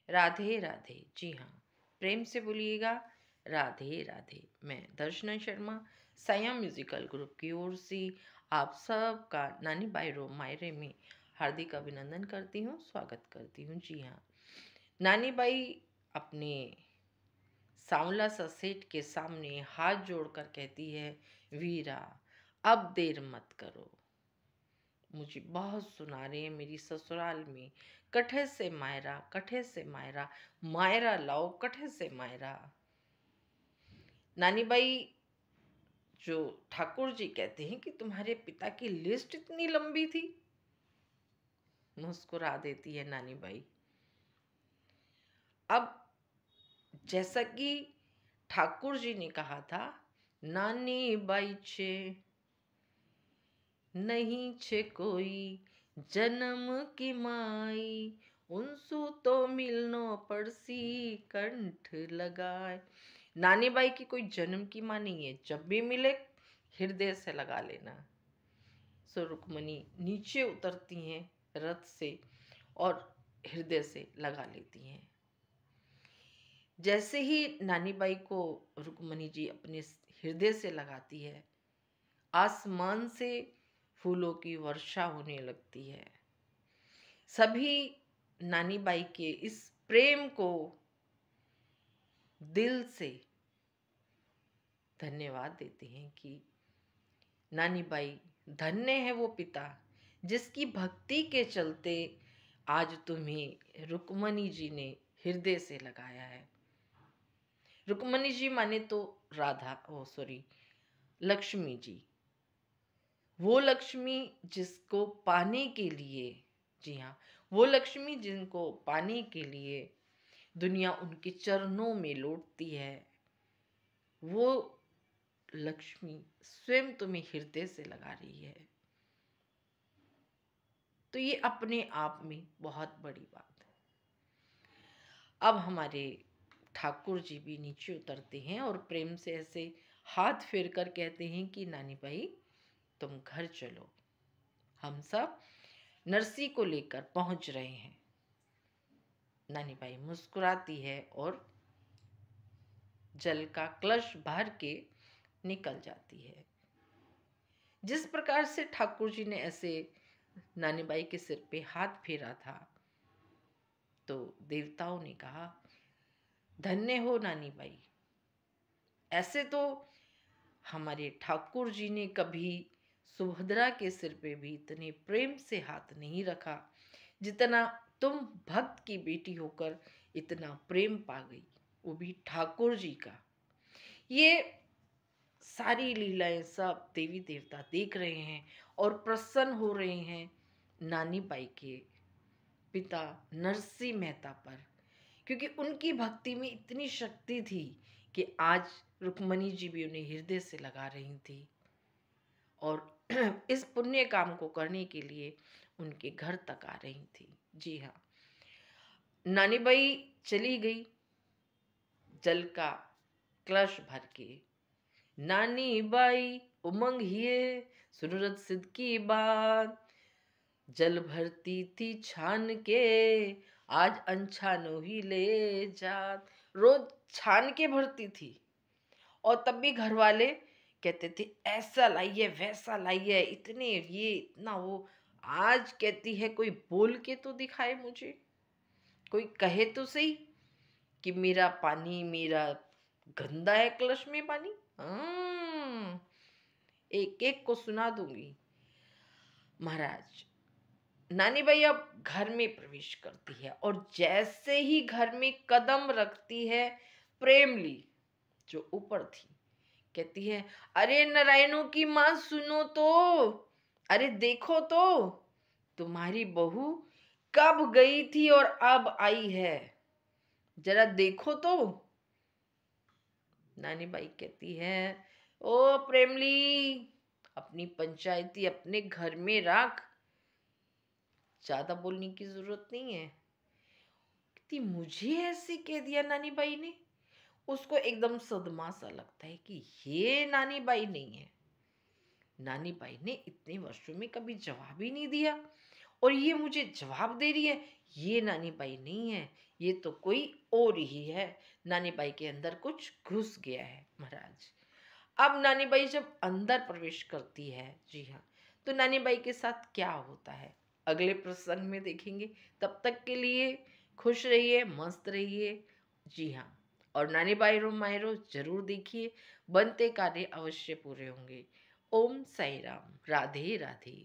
राधे राधे। जी हाँ, प्रेम से बोलिएगा राधे राधे। मैं दर्शना शर्मा साया म्यूजिकल ग्रुप की ओर से आप सब का नानी बाई मायरे में हार्दिक अभिनंदन करती हूँ, स्वागत करती हूँ। जी हाँ, नानी बाई अपने सांवला सा सेठ के सामने हाथ जोड़कर कहती है, वीरा अब देर मत करो, मुझे बहुत सुना रहे हैं मेरी ससुराल में, कठे से मायरा, कठे से मायरा, मायरा लाओ कठे से मायरा। नानी बाई जो ठाकुर जी कहते हैं कि तुम्हारे पिता की लिस्ट इतनी लंबी थी, मुस्कुरा देती है नानी बाई। अब जैसा कि ठाकुर जी ने कहा था, नानी बाई छे नहीं छे कोई जन्म की माई, उनसु तो मिलनो पड़सी कंठ लगाए। नानी बाई की कोई जन्म की माँ नहीं है, जब भी मिले हृदय से लगा लेना। सो रुक्मणी नीचे उतरती हैं रथ से और हृदय से लगा लेती हैं। जैसे ही नानी बाई को रुक्मणी जी अपने हृदय से लगाती है, आसमान से फूलों की वर्षा होने लगती है। सभी नानी बाई के इस प्रेम को दिल से धन्यवाद देते हैं कि नानी बाई धन्य है वो पिता जिसकी भक्ति के चलते आज तुम्हें रुक्मणी जी ने हृदय से लगाया है। रुक्मणी जी माने तो राधा, ओ सॉरी, लक्ष्मी जी, वो लक्ष्मी जिसको पाने के लिए, जी हाँ, वो लक्ष्मी जिनको पाने के लिए दुनिया उनके चरणों में लौटती है, वो लक्ष्मी स्वयं तुम्हें हृदय से लगा रही है। तो ये अपने आप में बहुत बड़ी बात है। अब हमारे ठाकुर जी भी नीचे उतरते हैं और प्रेम से ऐसे हाथ फेर कर कहते हैं कि नानी भाई तुम घर चलो, हम सब नरसी को लेकर पहुंच रहे हैं। नानी बाई मुस्कुराती है और जल का कलश भर के निकल जाती है। जिस प्रकार से ठाकुर जी ने ऐसे नानी बाई के सिर पे हाथ फेरा था, तो देवताओं ने कहा, धन्य हो नानी बाई। ऐसे तो हमारे ठाकुर जी ने कभी सुभद्रा के सिर पे भी इतने प्रेम से हाथ नहीं रखा जितना तुम भक्त की बेटी होकर इतना प्रेम पा गई, वो भी ठाकुर जी का। ये सारी लीलाएं सब देवी देवता देख रहे हैं और प्रसन्न हो रहे हैं नानी बाई के पिता नरसिंह मेहता पर, क्योंकि उनकी भक्ति में इतनी शक्ति थी कि आज रुक्मणी जी भी उन्हें हृदय से लगा रही थी और इस पुण्य काम को करने के लिए उनके घर तक आ रही थी। जी हाँ, नानी बाई चली गई जल का कलश भर के। नानी बाई उमंग हिए सुनरत सिद्ध की बात, जल भरती थी छान के आज अनछानो ही ले जात। रोज छान के भरती थी और तब भी घर वाले कहते थे ऐसा लाइए वैसा लाइए, इतने ये इतना वो। आज कहती है कोई बोल के तो दिखाए मुझे, कोई कहे तो सही कि मेरा पानी मेरा गंदा है, कलश में पानी। एक एक को सुना दूंगी। महाराज, नानी बाई अब घर में प्रवेश करती है और जैसे ही घर में कदम रखती है, प्रेमली जो ऊपर थी कहती है, अरे नारायणों की माँ सुनो तो, अरे देखो तो, तुम्हारी बहू कब गई थी और अब आई है, जरा देखो तो। नानी बाई कहती है, ओ प्रेमली, अपनी पंचायती अपने घर में रख, ज्यादा बोलने की जरूरत नहीं है। कहती मुझे ऐसे कह दिया नानी बाई ने। उसको एकदम सदमा सा लगता है कि ये नानी बाई नहीं है, नानी बाई ने इतने वर्षों में कभी जवाब ही नहीं दिया और ये मुझे जवाब दे रही है, ये नानी बाई नहीं है, ये तो कोई और ही है, नानी बाई के अंदर कुछ घुस गया है महाराज। अब नानी बाई जब अंदर प्रवेश करती है, जी हाँ, तो नानी बाई के साथ क्या होता है अगले प्रसंग में देखेंगे। तब तक के लिए खुश रहिए, मस्त रहिए। जी हाँ, और नानी बाई रो मायरो जरूर देखिए, बनते कार्य अवश्य पूरे होंगे। ओम साई राम, राधे राधे।